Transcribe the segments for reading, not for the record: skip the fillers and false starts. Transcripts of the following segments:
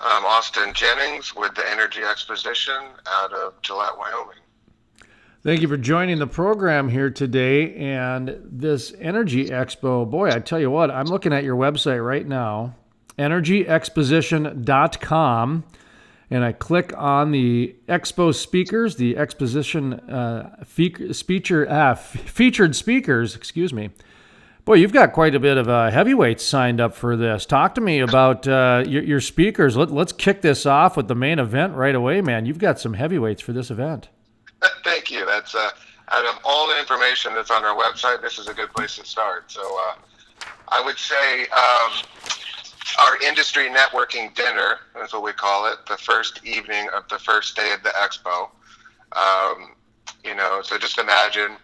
I'm Austin Jennings with the Energy Exposition out of Gillette, Wyoming. Thank you for joining the program here today. And this Energy Expo, boy, I tell you what, I'm looking at your website right now, energyexposition.com, and I click on the Expo speakers, the Exposition featured speakers, excuse me. Boy, you've got quite a bit of heavyweights signed up for this. Talk to me about your speakers. Let's kick this off with the main event right away, man. You've got some heavyweights for this event. Thank you. That's out of all the information that's on our website, this is a good place to start. So I would say our industry networking dinner, that's what we call it, the first evening of the first day of the expo. So just imagine,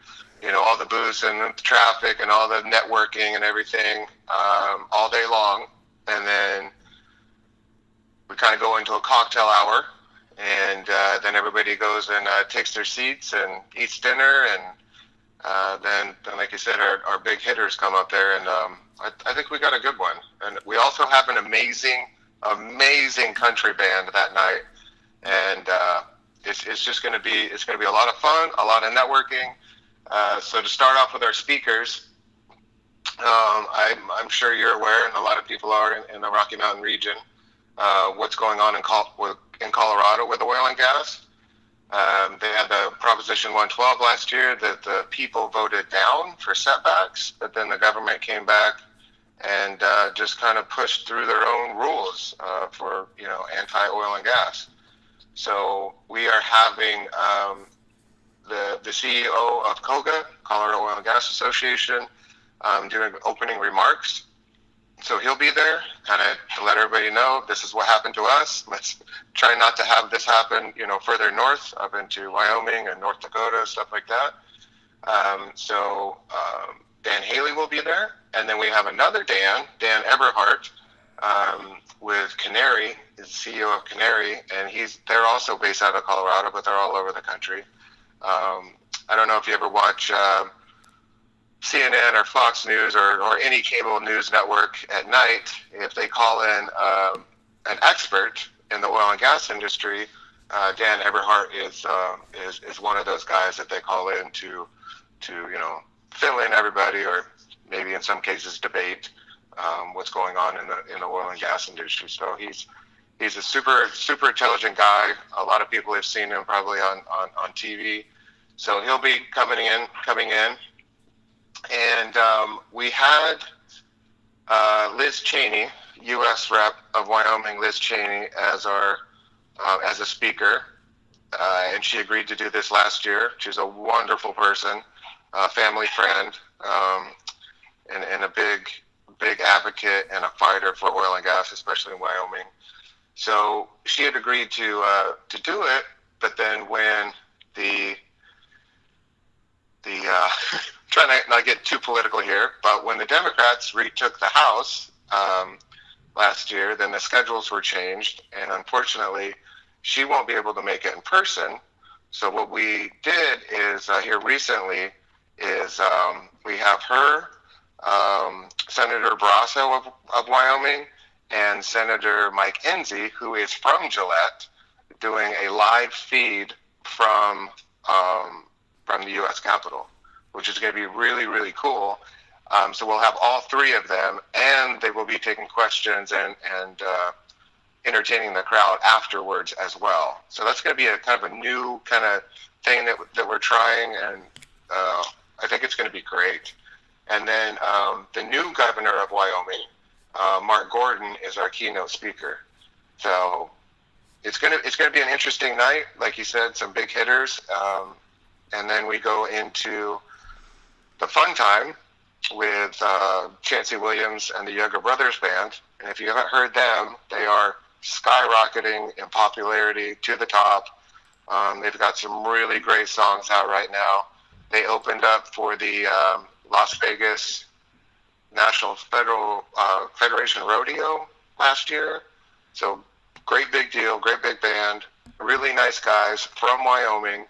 all the booths and the traffic and all the networking and everything all day long. And then we kind of go into a cocktail hour. And then everybody goes and takes their seats and eats dinner, and then like you said, our big hitters come up there, and I think we got a good one. And we also have an amazing country band that night, and it's just going to be a lot of fun, a lot of networking. So to start off with our speakers, I'm sure you're aware, and a lot of people are in the Rocky Mountain region, what's going on in Colorado with the oil and gas. They had the Proposition 112 last year that the people voted down for setbacks, but then the government came back and just kind of pushed through their own rules for anti-oil and gas. So we are having the CEO of COGA, Colorado Oil and Gas Association, doing opening remarks. So he'll be there, kind of to let everybody know this is what happened to us. Let's try not to have this happen, further north, up into Wyoming and North Dakota, stuff like that. Dan Haley will be there, and then we have another Dan Eberhardt, with Canary, is the CEO of Canary, and they're also based out of Colorado, but they're all over the country. I don't know if you ever watch CNN or Fox News or any cable news network at night. If they call in an expert in the oil and gas industry, Dan Eberhardt is one of those guys that they call in to fill in everybody, or maybe in some cases debate what's going on in the oil and gas industry. So he's a super intelligent guy. A lot of people have seen him probably on TV. So he'll be coming in. And we had Liz Cheney, U.S. Rep of Wyoming, Liz Cheney, as a speaker, and she agreed to do this last year. She's a wonderful person, a family friend, and a big advocate and a fighter for oil and gas, especially in Wyoming. So she had agreed to do it, but then when the trying to not get too political here, but when the Democrats retook the House last year, then the schedules were changed, and unfortunately, she won't be able to make it in person. So what we did is here recently is we have her, Senator Barrasso of Wyoming, and Senator Mike Enzi, who is from Gillette, doing a live feed from the U.S. Capitol, which is going to be really, really cool. So we'll have all three of them, and they will be taking questions and entertaining the crowd afterwards as well. So that's going to be a kind of a new kind of thing that we're trying, and I think it's going to be great. And then the new governor of Wyoming, Mark Gordon, is our keynote speaker. So it's going to be an interesting night, like you said, some big hitters. And then we go into the fun time with Chancey Williams and the Younger Brothers Band. And if you haven't heard them, they are skyrocketing in popularity to the top. They've got some really great songs out right now. They opened up for the Las Vegas National Federation Rodeo last year. So great big deal, great big band, really nice guys from Wyoming.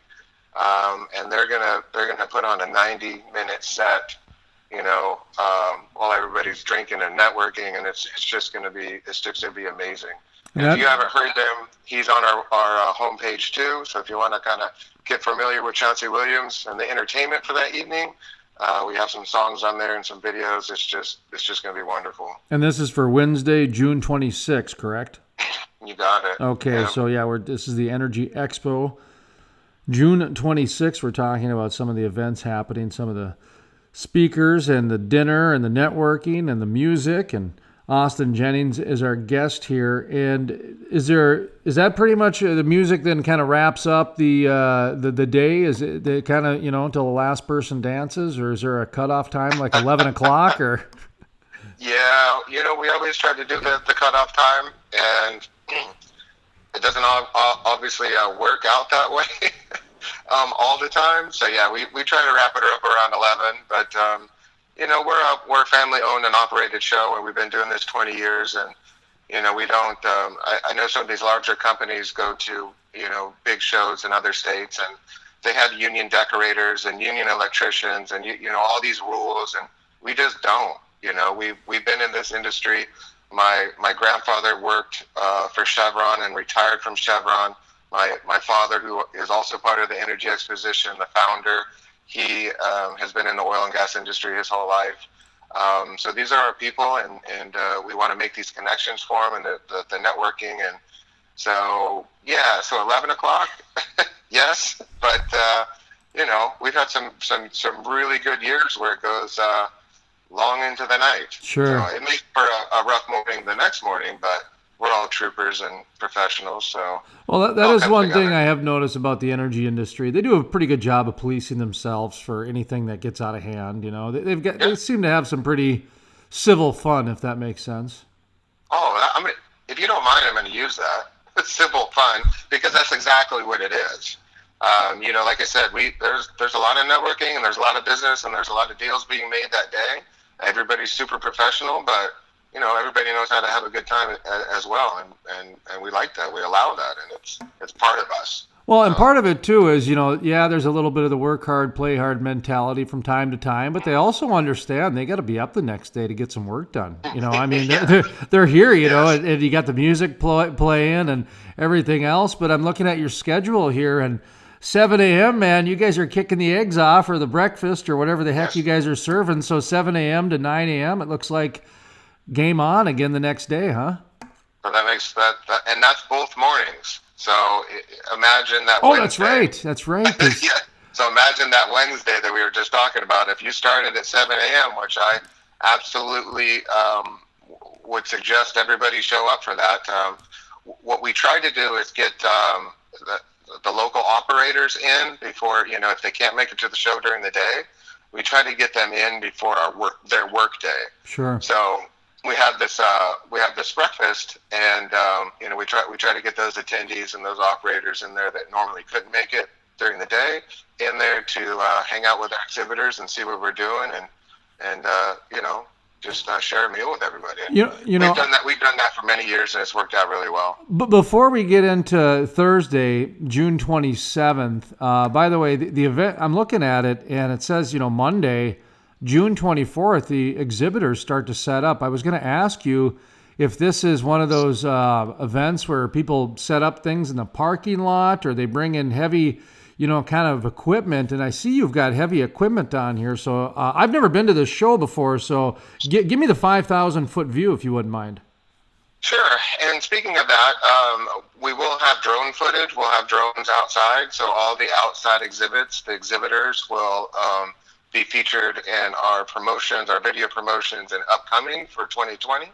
And they're gonna put on a 90-minute set, while everybody's drinking and networking, and it's just gonna be amazing. And if you haven't heard them, he's on our homepage too. So if you want to kind of get familiar with Chauncey Williams and the entertainment for that evening, we have some songs on there and some videos. It's just going to be wonderful. And this is for Wednesday, June 26th, correct? You got it. Okay, yeah. So yeah, this is the Energy Expo. June 26th, we're talking about some of the events happening, some of the speakers and the dinner and the networking and the music, and Austin Jennings is our guest here. And is that pretty much the music then kind of wraps up the day? Is it the kind of, until the last person dances, or is there a cutoff time like 11 o'clock or? Yeah, we always try to do the cutoff time, and it doesn't obviously work out that way all the time. So yeah, we try to wrap it up around 11, but we're a family-owned and operated show, and we've been doing this 20 years, and we don't. I know some of these larger companies go to big shows in other states, and they have union decorators and union electricians, and all these rules, and we just don't. We've been in this industry. My grandfather worked for Chevron and retired from Chevron. My father, who is also part of the Energy Exposition, the founder, he has been in the oil and gas industry his whole life. So these are our people, and we want to make these connections for them, and the networking. And so, yeah, so 11 o'clock, yes. But, we've had some really good years where it goes long into the night. Sure. So it makes for a rough morning the next morning, but we're all troopers and professionals. So well, that is one thing I have noticed about the energy industry. They do a pretty good job of policing themselves for anything that gets out of hand. They seem to have some pretty civil fun, if that makes sense. Oh, I mean, if you don't mind, I'm going to use that. It's civil fun, because that's exactly what it is. Like I said, there's a lot of networking, and there's a lot of business, and there's a lot of deals being made that day. Everybody's super professional, but everybody knows how to have a good time as well, and we like that. We allow that, and it's part of us. Well, and part of it too is, there's a little bit of the work hard, play hard mentality from time to time, but they also understand they got to be up the next day to get some work done. I mean, they're here, and you got the music playing and everything else. But I'm looking at your schedule here, and 7 a.m., man, you guys are kicking the eggs off, or the breakfast, or whatever the heck you guys are serving. So 7 a.m. to 9 a.m., it looks like game on again the next day, huh? So that makes that and that's both mornings. So imagine that. Oh, Wednesday. That's right. Yeah. So imagine that Wednesday that we were just talking about. If you started at 7 a.m., which I absolutely would suggest everybody show up for that. What we try to do is get the local operators in before, if they can't make it to the show during the day, we try to get them in before their work day. Sure. So we have this breakfast, and we try to get those attendees and those operators in there that normally couldn't make it during the day in there to hang out with our exhibitors and see what we're doing, and just share a meal with everybody. We've done that for many years, and it's worked out really well. But before we get into Thursday, June 27th, by the way, the event, I'm looking at it, and it says, Monday, June 24th, the exhibitors start to set up. I was going to ask you if this is one of those events where people set up things in the parking lot, or they bring in heavy, kind of equipment. And I see you've got heavy equipment on here. So I've never been to this show before. So give me the 5,000-foot view, if you wouldn't mind. Sure. And speaking of that, we will have drone footage. We'll have drones outside. So all the outside exhibits, the exhibitors will be featured in our promotions, our video promotions, and upcoming for 2020.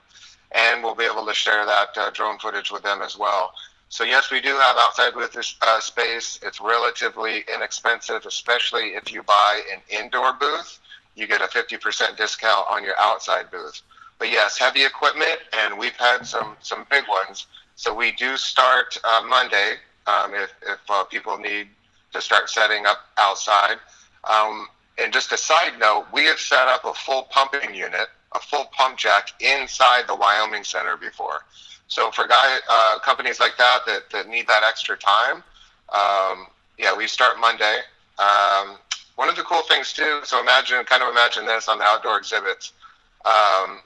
And we'll be able to share that drone footage with them as well. So yes, we do have outside with this space. It's relatively inexpensive, especially if you buy an indoor booth. You get a 50% discount on your outside booth. But yes, heavy equipment, and we've had some big ones. So we do start Monday if people need to start setting up outside. And just a side note, we have set up a full pumping unit, a full pump jack inside the Wyoming Center before. So for companies like that need that extra time, we start Monday. One of the cool things too, so imagine this on the outdoor exhibits. That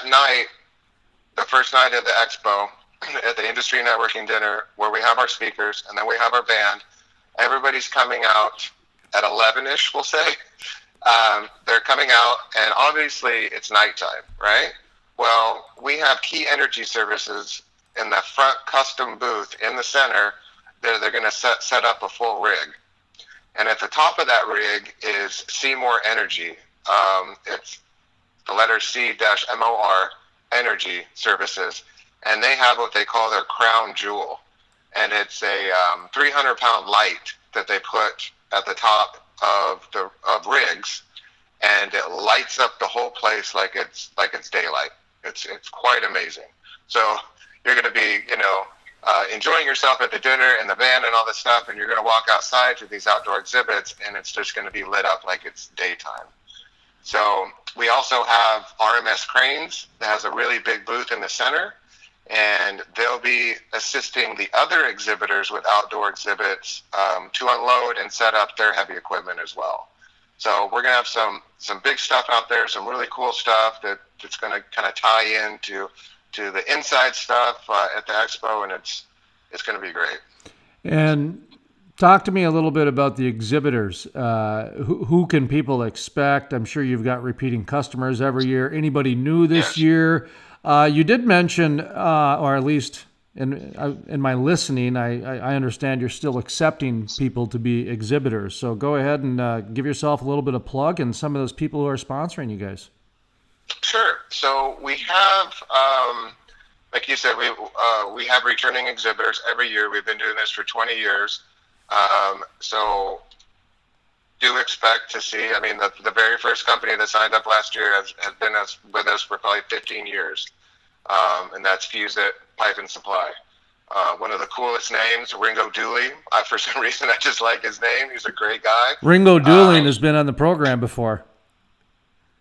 night, the first night of the expo at the industry networking dinner where we have our speakers and then we have our band. Everybody's coming out at 11-ish, we'll say. They're coming out, and obviously it's nighttime, right? Well, we have key energy services in the front custom booth in the center. They're going to set up a full rig. And at the top of that rig is Seymour Energy. It's the letter C-MOR Energy Services. And they have what they call their crown jewel. And it's a 300-pound light that they put at the top of rigs, and it lights up the whole place like it's daylight. It's quite amazing. So you're going to be, enjoying yourself at the dinner and the band and all this stuff, and you're going to walk outside to these outdoor exhibits, and it's just going to be lit up like it's daytime. So we also have RMS Cranes that has a really big booth in the center, and they'll be assisting the other exhibitors with outdoor exhibits to unload and set up their heavy equipment as well. So we're going to have some big stuff out there, some really cool stuff that's going to kind of tie into the inside stuff at the expo, and it's going to be great. And talk to me a little bit about the exhibitors. Who can people expect? I'm sure you've got repeating customers every year. Anybody new this year? You did mention, or at least in my listening, I understand you're still accepting people to be exhibitors. So go ahead and give yourself a little bit of plug and some of those people who are sponsoring you guys. Sure. So we have, like you said, we have returning exhibitors every year. We've been doing this for 20 years. So do expect to see, the very first company that signed up last year has been with us for probably 15 years. And that's Fuse It Pipe and Supply. One of the coolest names, Ringo Dooley. For some reason, I just like his name. He's a great guy. Ringo Dooley has been on the program before.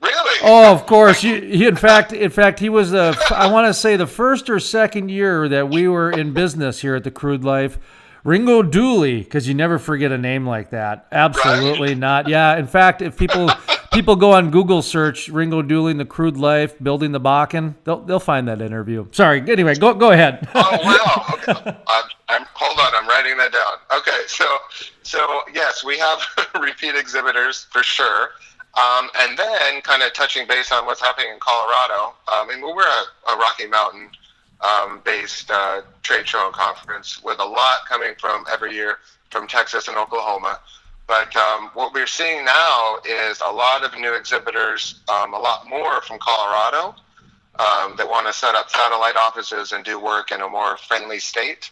Really? Oh, of course. He in fact, he was I want to say the first or second year that we were in business here at the Crude Life. Ringo Dooley, because you never forget a name like that. Absolutely right? Not. Yeah. In fact, if people go on Google search Ringo Dooley and the Crude Life, building the Bakken, they'll find that interview. Sorry. Anyway, go ahead. Oh wow. Okay. Hold on. I'm writing that down. Okay. So yes, we have repeat exhibitors for sure. And then kind of touching base on what's happening in Colorado. We're a Rocky Mountain based trade show and conference with a lot coming from every year from Texas and Oklahoma. But what we're seeing now is a lot of new exhibitors, a lot more from Colorado that want to set up satellite offices and do work in a more friendly state,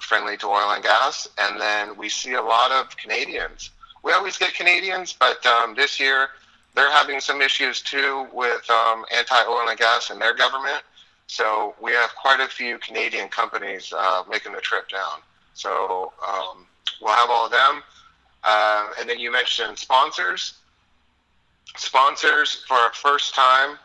friendly to oil and gas. And then we see a lot of Canadians. We always get Canadians, but this year they're having some issues too with anti-oil and gas in their government. So we have quite a few Canadian companies making the trip down. So we'll have all of them. And then you mentioned sponsors. Sponsors for our first time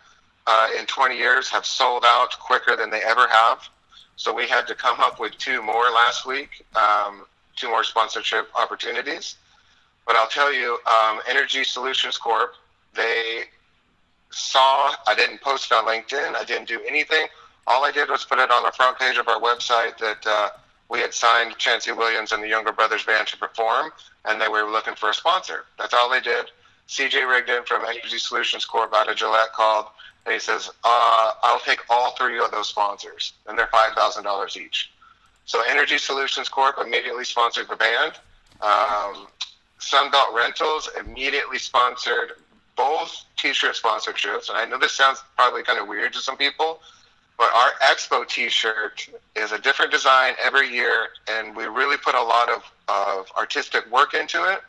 in 20 years have sold out quicker than they ever have. So we had to come up with 2 more last week, 2 more sponsorship opportunities. But I'll tell you, Energy Solutions Corp, they saw, I didn't post on LinkedIn, I didn't do anything. All I did was put it on the front page of our website that we had signed Chancey Williams and the Younger Brothers Band to perform, and they were looking for a sponsor. That's all they did. CJ Rigdon from Energy Solutions Corp out of Gillette called, and he says, I'll take all 3 of those sponsors, and they're $5,000 each. So Energy Solutions Corp immediately sponsored the band. Sunbelt Rentals immediately sponsored both t-shirt sponsorships. And I know this sounds probably kind of weird to some people, but our Expo t-shirt is a different design every year, and we really put a lot of artistic work into it.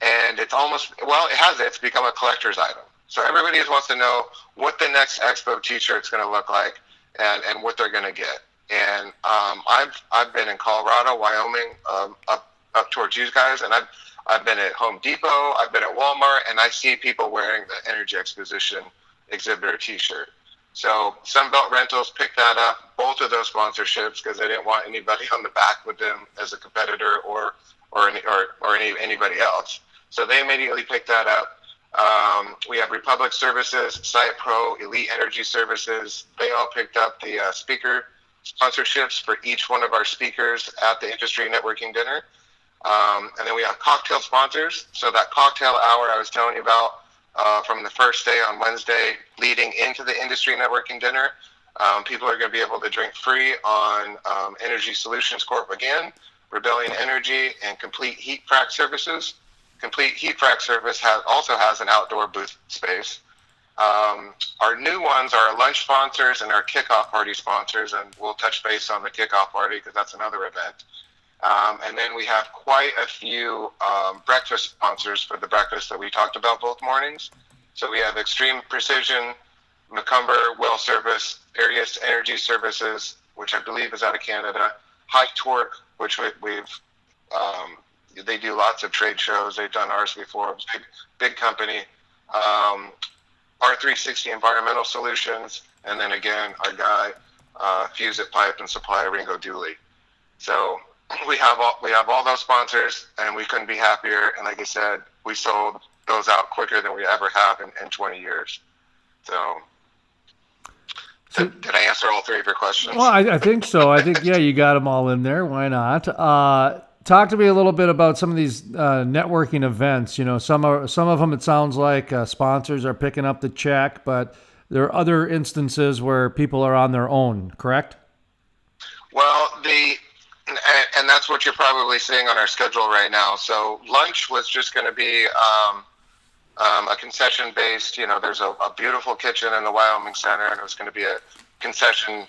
And it's it's become a collector's item. So everybody wants to know what the next Expo t-shirt is going to look like and what they're going to get. And I've been in Colorado, Wyoming, up towards you guys, and I've been at Home Depot, I've been at Walmart, and I see people wearing the Energy Exposition exhibitor t-shirt. So Sunbelt Rentals picked that up, both of those sponsorships, because they didn't want anybody on the back with them as a competitor or anybody else. So they immediately picked that up. We have Republic Services, Site Pro, Elite Energy Services. They all picked up the speaker sponsorships for each one of our speakers at the industry networking dinner. And then we have cocktail sponsors. So that cocktail hour I was telling you about from the first day on Wednesday leading into the industry networking dinner, people are going to be able to drink free on Energy Solutions Corp again, Rebellion Energy, and Complete Heat Frac Services. Complete Heat Frac Service also has an outdoor booth space. Our new ones are our lunch sponsors and our kickoff party sponsors, and we'll touch base on the kickoff party because that's another event. And then we have quite a few breakfast sponsors for the breakfast that we talked about both mornings. So we have Extreme Precision, Macomber Well Service, Arius Energy Services, which I believe is out of Canada, High Torque, which they do lots of trade shows. They've done ours before. Big company. R360 Environmental Solutions, and then again our guy Fuse It Pipe and Supplier Ringo Dooley. So we have all those sponsors, and we couldn't be happier. And like I said, we sold those out quicker than we ever have in 20 years. So did I answer all three of your questions? Well, I think so. I think, yeah, you got them all in there. Why not? Talk to me a little bit about some of these networking events. You know, some of them, it sounds like sponsors are picking up the check, but there are other instances where people are on their own, correct? Well, and that's what you're probably seeing on our schedule right now. So lunch was just going to be a concession-based, there's a beautiful kitchen in the Wyoming Center, and it was going to be a concession.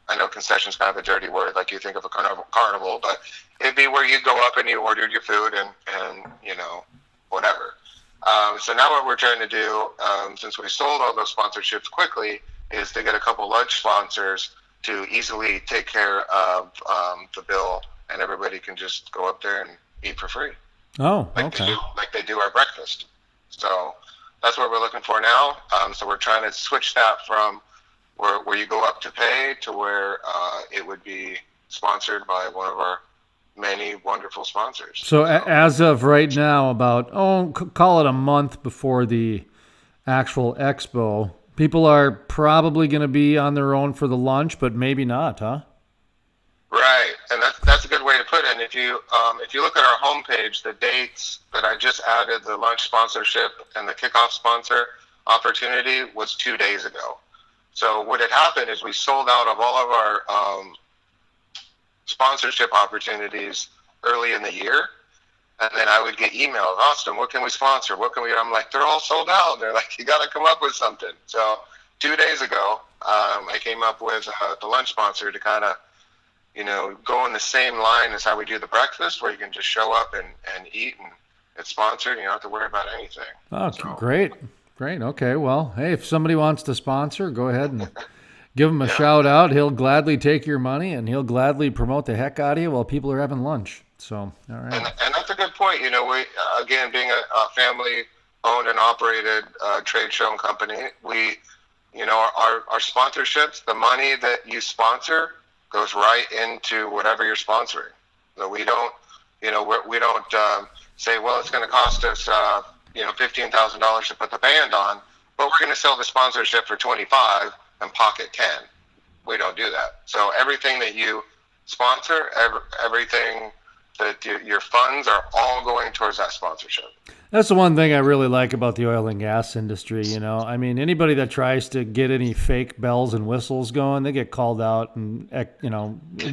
I know concession's kind of a dirty word, like you think of a carnival, but it'd be where you go up and you ordered your food and whatever. So now what we're trying to do, since we sold all those sponsorships quickly, is to get a couple lunch sponsors to easily take care of the bill, and everybody can just go up there and eat for free. Oh, okay. Like they do our breakfast. So that's what we're looking for now. So we're trying to switch that from where you go up to pay to where it would be sponsored by one of our many wonderful sponsors. So as of right now, about, call it a month before the actual expo, people are probably going to be on their own for the lunch, but maybe not, huh? Right, and that's a good way to put it. And if you look at our homepage, the dates that I just added, the lunch sponsorship and the kickoff sponsor opportunity was 2 days ago. So what had happened is we sold out of all of our sponsorship opportunities early in the year, and then I would get emails, Austin, what can we sponsor? What can we? I'm like, they're all sold out. They're like, you got to come up with something. So 2 days ago, I came up with the lunch sponsor to kind of, go in the same line as how we do the breakfast, where you can just show up and eat, and it's sponsored. You don't have to worry about anything. Oh, so. Great. Okay. Well, hey, if somebody wants to sponsor, go ahead and give him a shout out. He'll gladly take your money, and he'll gladly promote the heck out of you while people are having lunch. So, all right. And that's a good point. We, again, being a family-owned and operated trade show and company, we, our sponsorships, the money that you sponsor goes right into whatever you're sponsoring. So we don't, we don't say, well, it's going to cost us, $15,000 to put the band on, but we're going to sell the sponsorship for $25 and pocket 10. We don't do that. So everything that you sponsor, everything that your funds are all going towards that sponsorship. That's the one thing I really like about the oil and gas industry. I mean, anybody that tries to get any fake bells and whistles going, they get called out and,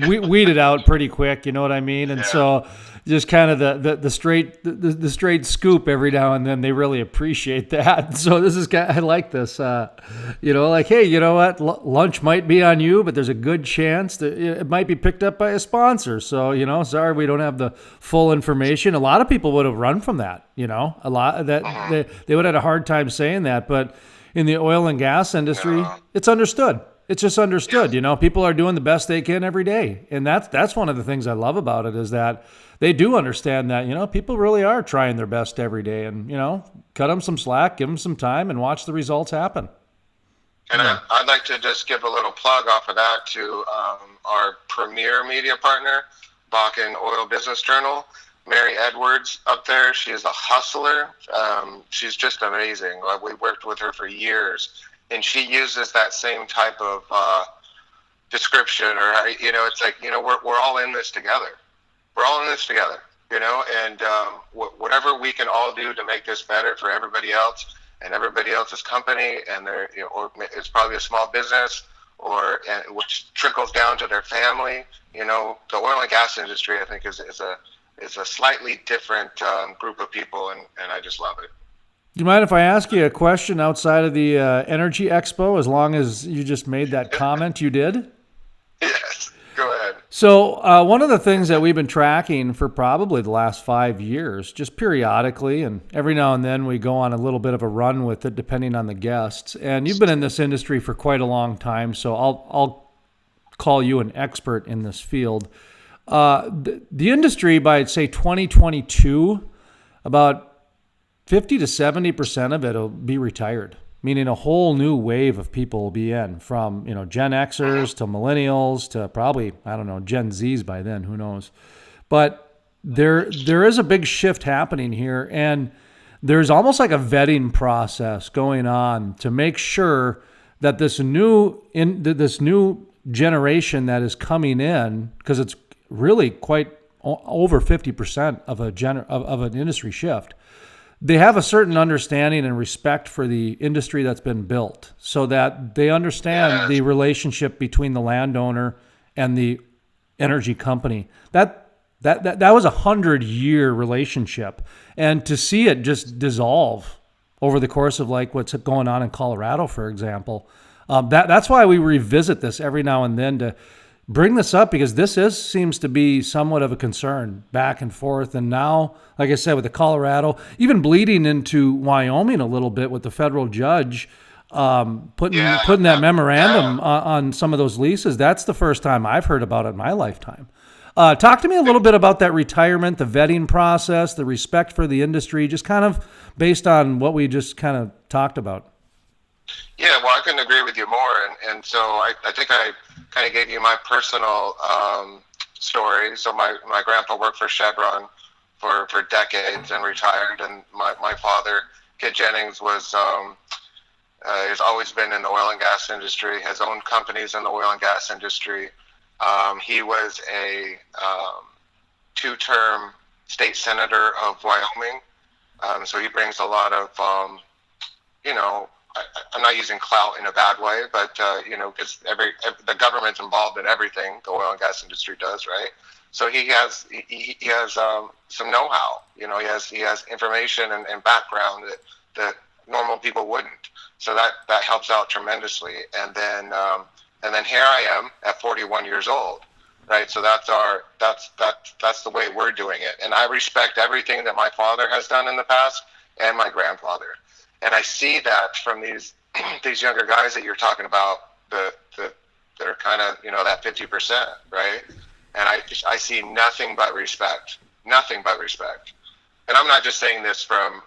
weeded out pretty quick. You know what I mean? And so just kind of the straight scoop every now and then, they really appreciate that. So this is I like this, like, hey, you know what? Lunch might be on you, but there's a good chance that it might be picked up by a sponsor. So, sorry, we don't have the full information. A lot of people would have run from that, a lot that they would have had a hard time saying that, but in the oil and gas industry, it's understood. It's just understood. People are doing the best they can every day, and that's one of the things I love about it is that they do understand that people really are trying their best every day, and cut them some slack, give them some time, and watch the results happen. And I'd like to just give a little plug off of that to our premier media partner, Bakken Oil Business Journal. Mary Edwards up there. She is a hustler. She's just amazing. We worked with her for years, and she uses that same type of description, or it's like, we're all in this together. We're all in this together, and whatever we can all do to make this better for everybody else and everybody else's company, and or it's probably a small business, which trickles down to their family. The oil and gas industry, I think, is a slightly different group of people, and I just love it. Do you mind if I ask you a question outside of the Energy Expo, as long as you just made that comment you did? Yes, go ahead. So one of the things that we've been tracking for probably the last 5 years, just periodically, and every now and then we go on a little bit of a run with it, depending on the guests. And you've been in this industry for quite a long time, so I'll call you an expert in this field. The industry, by say 2022, about 50 to 70% of it will be retired, meaning a whole new wave of people will be in, from Gen Xers to millennials to probably, I don't know, Gen Zs by then, who knows. But there is a big shift happening here, and there's almost like a vetting process going on to make sure that this new generation that is coming in, because it's really quite over 50% of an industry shift, they have a certain understanding and respect for the industry that's been built, so that they understand the relationship between the landowner and the energy company. That was 100-year relationship, and to see it just dissolve over the course of like what's going on in Colorado, for example, that's why we revisit this every now and then to bring this up, because this seems to be somewhat of a concern back and forth. And now, like I said, with the Colorado, even bleeding into Wyoming a little bit with the federal judge putting that memorandum on some of those leases. That's the first time I've heard about it in my lifetime. Talk to me a little bit about that retirement, the vetting process, the respect for the industry, just kind of based on what we just kind of talked about. Yeah, well, I couldn't agree with you more. And so I think I kind of gave you my personal story. So my grandpa worked for Chevron for decades and retired. And my father, Kid Jennings, has always been in the oil and gas industry, has owned companies in the oil and gas industry. He was a two-term state senator of Wyoming. So he brings a lot of, I'm not using clout in a bad way, but because the government's involved in everything the oil and gas industry does, right? So he has some know-how. He has information and background that normal people wouldn't. So that helps out tremendously. And then here I am at 41 years old, right? So that's the way we're doing it. And I respect everything that my father has done in the past and my grandfather. And I see that from these younger guys that you're talking about, that are kind of, that 50%, right? And I see nothing but respect. And I'm not just saying this from,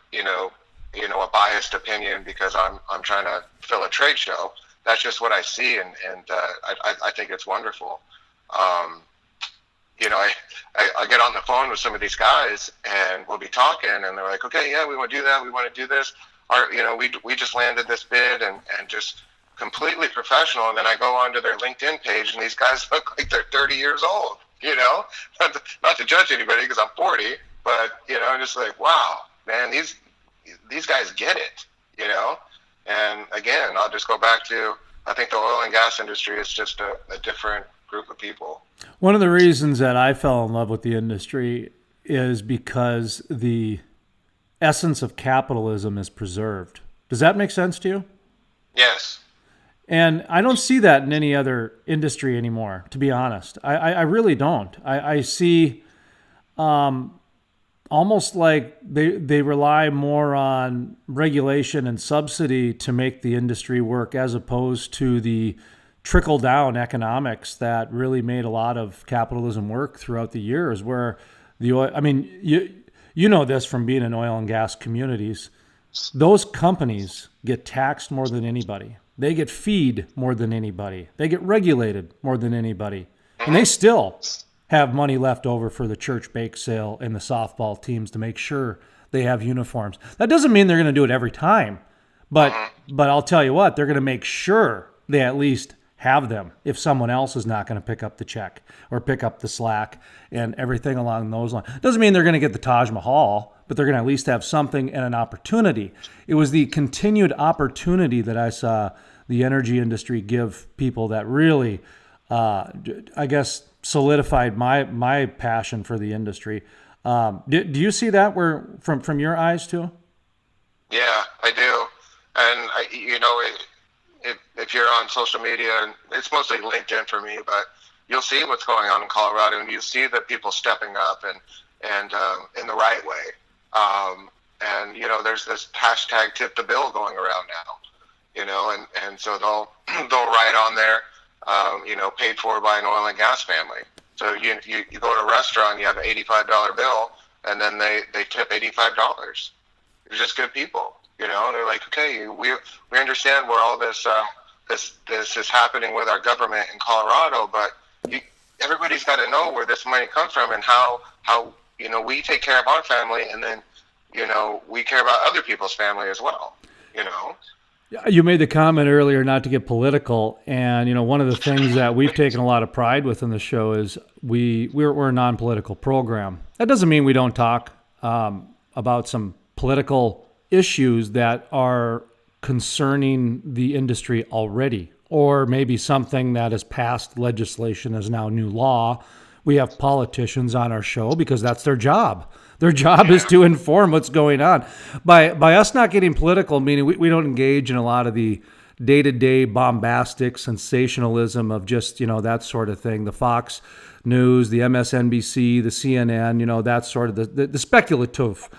a biased opinion because I'm trying to fill a trade show. That's just what I see, and I think it's wonderful. I get on the phone with some of these guys, and we'll be talking, and they're like, okay, yeah, we want to do that. We want to do this. We just landed this bid, and just completely professional. And then I go onto their LinkedIn page, and these guys look like they're 30 years old, not to judge anybody because I'm 40, but, I'm just like, wow, man, these guys get it, And again, I'll just go back to, I think the oil and gas industry is just a different group of people. One of the reasons that I fell in love with the industry is because the essence of capitalism is preserved. Does that make sense to you? Yes. And I don't see that in any other industry anymore, to be honest. I really don't. I see almost like they rely more on regulation and subsidy to make the industry work, as opposed to the trickle-down economics that really made a lot of capitalism work throughout the years, where the oil, you know this from being in oil and gas communities, those companies get taxed more than anybody. They get feed more than anybody. They get regulated more than anybody. And they still have money left over for the church bake sale and the softball teams to make sure they have uniforms. That doesn't mean they're going to do it every time, but I'll tell you what, they're going to make sure they at least have them if someone else is not going to pick up the check or pick up the slack and everything along those lines. Doesn't mean they're going to get the Taj Mahal, but they're going to at least have something and an opportunity. It was the continued opportunity that I saw the energy industry give people that really, I guess, solidified my passion for the industry. Do you see that from your eyes too? Yeah, I do. And if you're on social media, and it's mostly LinkedIn for me, but you'll see what's going on in Colorado, and you see that people stepping up and in the right way. And there's this hashtag Tip the Bill going around now. And so they'll write on there, paid for by an oil and gas family. So you go to a restaurant, you have an $85 bill, and then they tip $85. They're just good people. They're like, okay, we understand where all this is happening with our government in Colorado, but everybody's got to know where this money comes from and how we take care of our family, and then we care about other people's family as well. You made the comment earlier not to get political, and one of the things that we've taken a lot of pride with in the show is we're a non-political program. That doesn't mean we don't talk about some political issues that are concerning the industry already, or maybe something that has passed legislation is now new law. We have politicians on our show because that's their job. Their job is to inform what's going on. By us not getting political, meaning we don't engage in a lot of the day-to-day bombastic sensationalism of just, that sort of thing. The Fox News, the MSNBC, the CNN, that sort of the speculative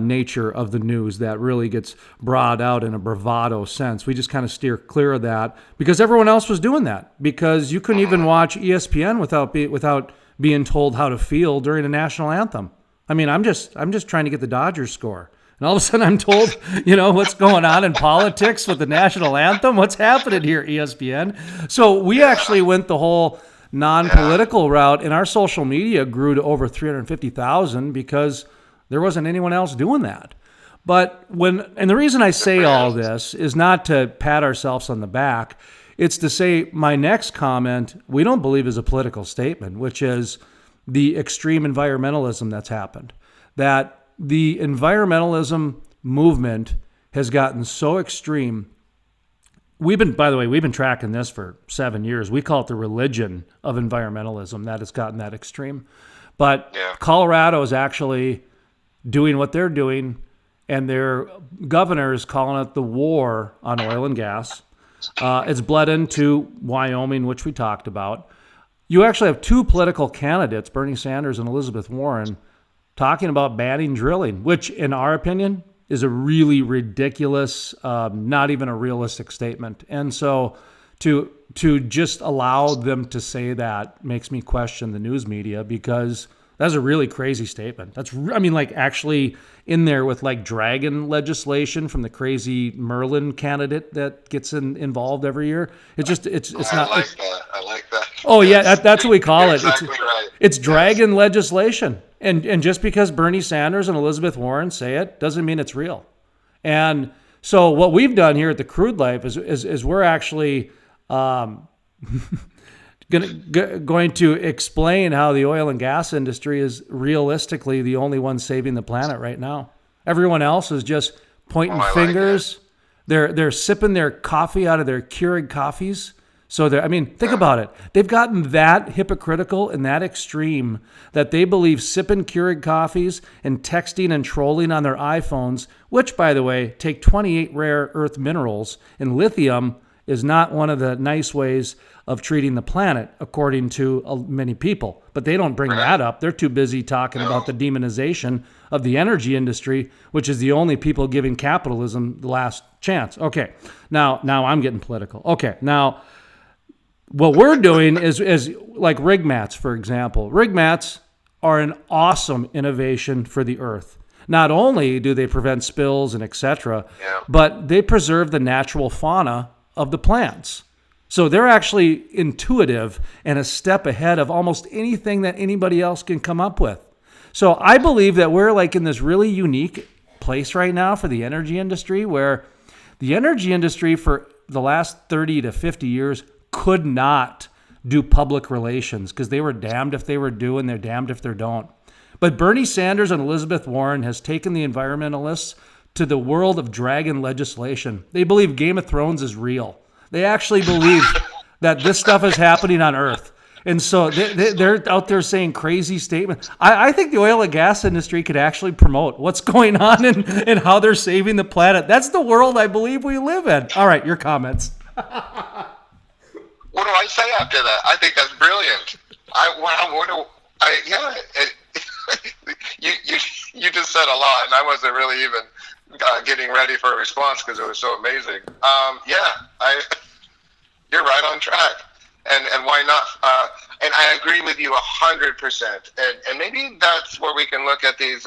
nature of the news that really gets brought out in a bravado sense. We just kind of steer clear of that because everyone else was doing that. Because you couldn't even watch ESPN without being told how to feel during a national anthem. I mean, I'm just trying to get the Dodgers score. And all of a sudden I'm told, what's going on in politics with the national anthem? What's happening here, ESPN? So we actually went the whole non-political route, and our social media grew to over 350,000 because there wasn't anyone else doing that. And the reason I say all this is not to pat ourselves on the back. It's to say my next comment, we don't believe is a political statement, which is the extreme environmentalism that's happened. That the environmentalism movement has gotten so extreme. We've been tracking this for 7 years. We call it the religion of environmentalism, that has gotten that extreme. But Colorado is actually doing what they're doing, and their governor is calling it the war on oil and gas. It's bled into Wyoming, which we talked about. You actually have two political candidates, Bernie Sanders and Elizabeth Warren, talking about banning drilling, which in our opinion is a really ridiculous, not even a realistic statement. And so to just allow them to say that makes me question the news media, because that's a really crazy statement. Actually in there with dragon legislation from the crazy Merlin candidate that gets involved every year. It's not. I like that. Oh yeah, that's what we call it. Exactly right. It's dragon legislation, and just because Bernie Sanders and Elizabeth Warren say it doesn't mean it's real. And so what we've done here at the Crude Life is we're actually going to explain how the oil and gas industry is realistically the only one saving the planet right now. Everyone else is just pointing fingers. They're sipping their coffee out of their Keurig coffees. So think about it. They've gotten that hypocritical and that extreme that they believe sipping Keurig coffees and texting and trolling on their iPhones, which, by the way, take 28 rare earth minerals, and lithium is not one of the nice ways of treating the planet, according to many people. But they don't bring that up. They're too busy talking about the demonization of the energy industry, which is the only people giving capitalism the last chance. Okay, now I'm getting political. Okay, now what we're doing is like rig mats, for example. Rig mats are an awesome innovation for the earth. Not only do they prevent spills and etc., but they preserve the natural fauna of the plants. So they're actually intuitive and a step ahead of almost anything that anybody else can come up with. So I believe that we're like in this really unique place right now for the energy industry, where the energy industry for the last 30 to 50 years could not do public relations because they were damned if they were do and they're damned if they don't. But Bernie Sanders and Elizabeth Warren has taken the environmentalists to the world of dragon legislation. They believe Game of Thrones is real. They actually believe that this stuff is happening on Earth. And so they're out there saying crazy statements. I think the oil and gas industry could actually promote what's going on and how they're saving the planet. That's the world I believe we live in. All right, your comments. What do I say after that? I think that's brilliant. You just said a lot, and I wasn't really even getting ready for a response because it was so amazing. You're right on track. And why not? And I agree with you 100%. And maybe that's where we can look at these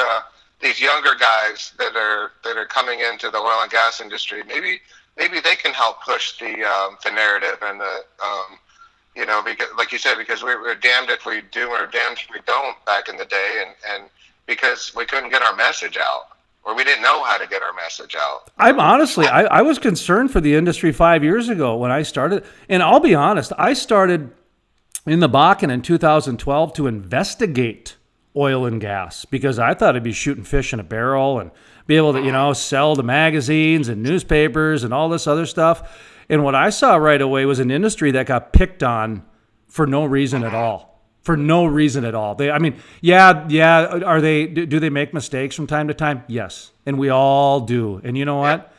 younger guys that are coming into the oil and gas industry. Maybe they can help push the narrative and because, like you said, because we're damned if we do or damned if we don't back in the day, and because we couldn't get our message out. Or we didn't know how to get our message out. I was concerned for the industry 5 years ago when I started. And I'll be honest, I started in the Bakken in 2012 to investigate oil and gas because I thought I'd be shooting fish in a barrel and be able to, sell to magazines and newspapers and all this other stuff. And what I saw right away was an industry that got picked on for no reason at all. For no reason at all. Do they make mistakes from time to time? Yes. And we all do. And you know what?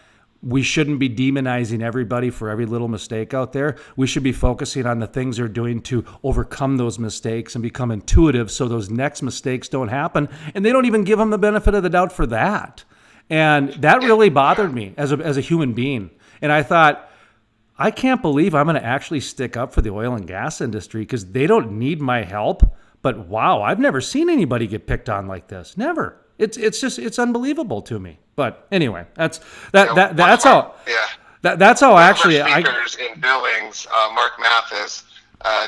We shouldn't be demonizing everybody for every little mistake out there. We should be focusing on the things they're doing to overcome those mistakes and become intuitive so those next mistakes don't happen. And they don't even give them the benefit of the doubt for that. And that really bothered me as a human being. And I thought, I can't believe I'm going to actually stick up for the oil and gas industry because they don't need my help. But wow, I've never seen anybody get picked on like this. Never. It's unbelievable to me. But anyway, that's how actually speakers in Billings, Mark Mathis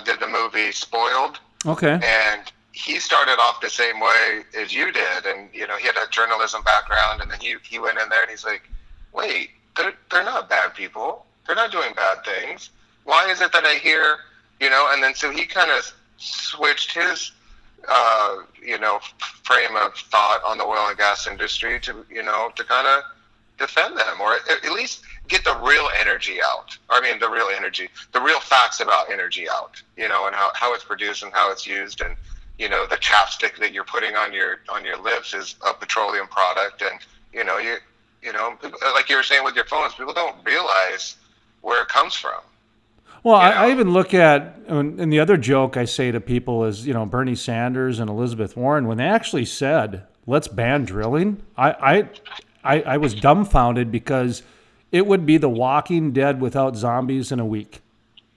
did the movie Spoiled. Okay. And he started off the same way as you did, and he had a journalism background, and then he went in there and he's like, wait, they're not bad people. They're not doing bad things. Why is it that I hear, and then so he kind of switched his, frame of thought on the oil and gas industry to kind of defend them or at least get the real energy out. The real facts about energy out, and how it's produced and how it's used. And, the chapstick that you're putting on your lips is a petroleum product. And, like you were saying with your phones, people don't realize where it comes from. Well, I even look at, and the other joke I say to people is, Bernie Sanders and Elizabeth Warren, when they actually said, let's ban drilling, I was dumbfounded because it would be the Walking Dead without zombies in a week.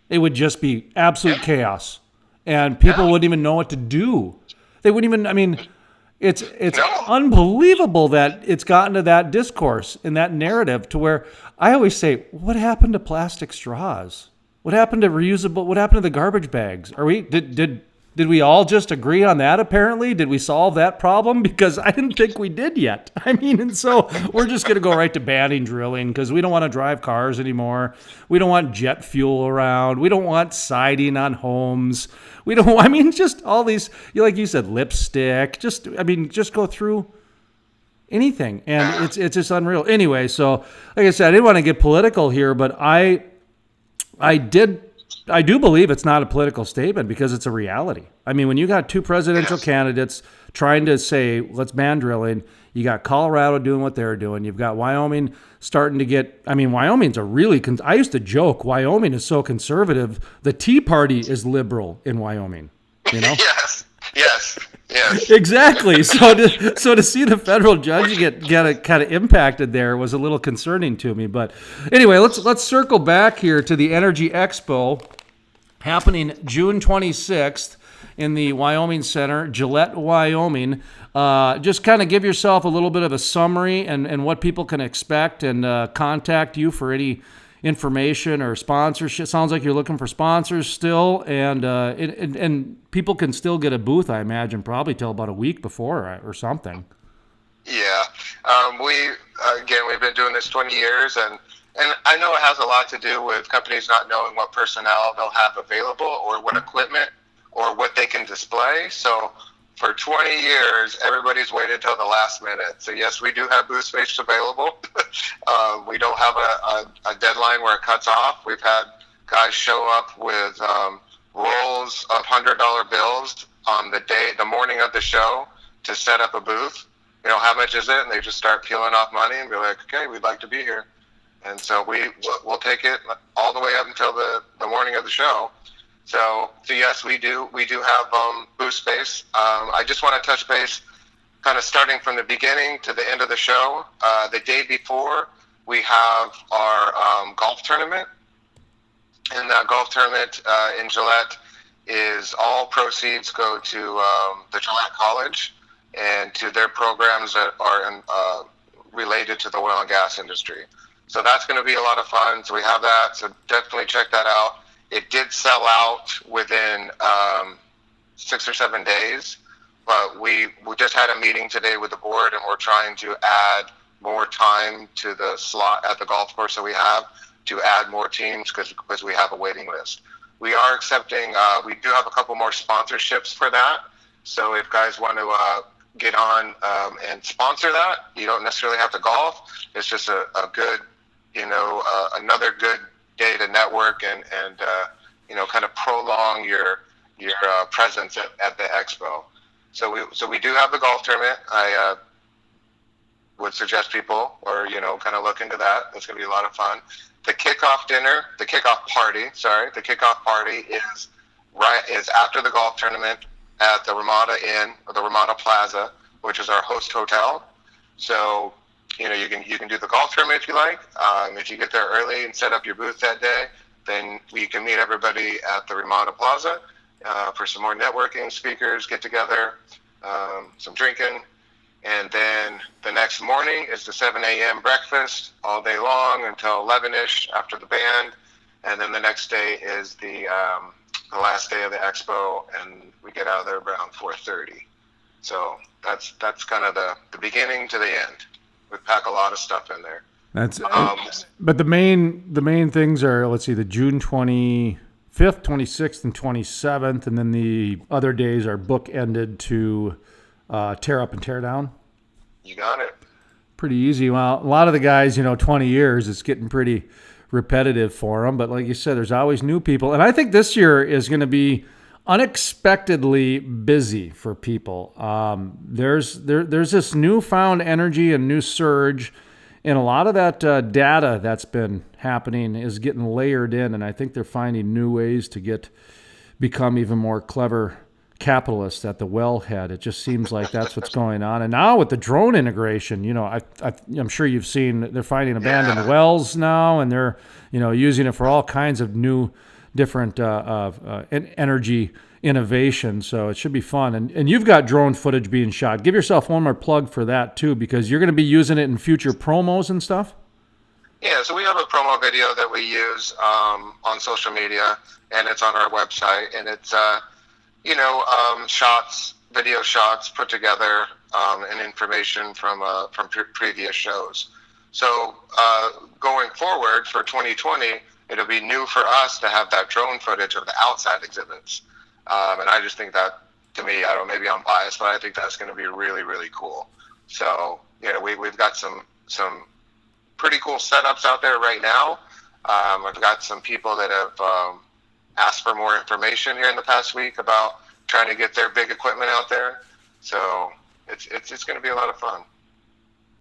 It would just be absolute chaos. And people wouldn't even know what to do. They wouldn't even, it's unbelievable that it's gotten to that discourse and that narrative to where I always say, what happened to plastic straws? What happened to reusable? What happened to the garbage bags? Did we all just agree on that apparently? Did we solve that problem? Because I didn't think we did yet. And so we're just going to go right to banning drilling because we don't want to drive cars anymore. We don't want jet fuel around. We don't want siding on homes. We don't, just all these, like you said, lipstick, just go through anything. And it's just unreal. Anyway, so like I said, I didn't want to get political here, but I do believe it's not a political statement because it's a reality. When you got two presidential candidates trying to say, let's ban drilling, you got Colorado doing what they're doing. You've got Wyoming starting to get, Wyoming's I used to joke, Wyoming is so conservative. The Tea Party is liberal in Wyoming, Yes. Exactly. So to see the federal judge get kind of impacted there was a little concerning to me. But anyway, let's circle back here to the Energy Expo happening June 26th in the Wyoming Center, Gillette, Wyoming. Just kind of give yourself a little bit of a summary and what people can expect and contact you for any information or sponsorship. Sounds like you're looking for sponsors still, and people can still get a booth, I imagine, probably till about a week before or something. Yeah, we've been doing this 20 years, and I know it has a lot to do with companies not knowing what personnel they'll have available or what equipment or what they can display. So for 20 years, everybody's waited till the last minute. So yes, we do have booth space available. We don't have a deadline where it cuts off. We've had guys show up with rolls of $100 bills on the morning of the show to set up a booth. How much is it? And they just start peeling off money and be like, okay, we'd like to be here. And so we'll take it all the way up until the morning of the show. So yes, we do have booth space. I just want to touch base, kind of starting from the beginning to the end of the show. The day before, we have our golf tournament, and that golf tournament in Gillette is all proceeds go to the Gillette College and to their programs that are related to the oil and gas industry. So that's going to be a lot of fun. So we have that. So definitely check that out. It did sell out within 6 or 7 days, but we just had a meeting today with the board, and we're trying to add more time to the slot at the golf course that we have to add more teams because we have a waiting list. We are accepting, we do have a couple more sponsorships for that. So if guys want to get on and sponsor that, you don't necessarily have to golf. It's just a good, another good day to network and kind of prolong your presence at the expo. So we do have the golf tournament. I would suggest people kind of look into that. It's going to be a lot of fun. The kickoff party is after the golf tournament at the Ramada Inn or the Ramada Plaza, which is our host hotel. So you can do the golf tournament if you like. If you get there early and set up your booth that day, then we can meet everybody at the Ramada Plaza for some more networking, speakers, get together, some drinking. And then the next morning is the 7 a.m. breakfast all day long until 11-ish after the band. And then the next day is the last day of the expo, and we get out of there around 4:30. So that's kind of the beginning to the end. We pack a lot of stuff in there. But the main things are, let's see, the June 25th, 26th, and 27th, and then the other days are book-ended to tear up and tear down. You got it. Pretty easy. Well, a lot of the guys, 20 years, it's getting pretty repetitive for them. But like you said, there's always new people. And I think this year is going to be unexpectedly busy for people. There's this newfound energy and new surge, and a lot of that data that's been happening is getting layered in, and I think they're finding new ways to become even more clever capitalists at the wellhead. It just seems like that's what's going on. And now with the drone integration, I'm sure you've seen they're finding abandoned wells now, and they're using it for all kinds of new different energy innovation. So it should be fun. And you've got drone footage being shot. Give yourself one more plug for that too, because you're going to be using it in future promos and stuff. Yeah, so we have a promo video that we use on social media, and it's on our website, and it's video shots put together, and information from previous shows. So going forward for 2020, it'll be new for us to have that drone footage of the outside exhibits. And I just think that, to me, I don't know, maybe I'm biased, but I think that's going to be really, really cool. So, we've got some pretty cool setups out there right now. I've got some people that have asked for more information here in the past week about trying to get their big equipment out there. So it's going to be a lot of fun.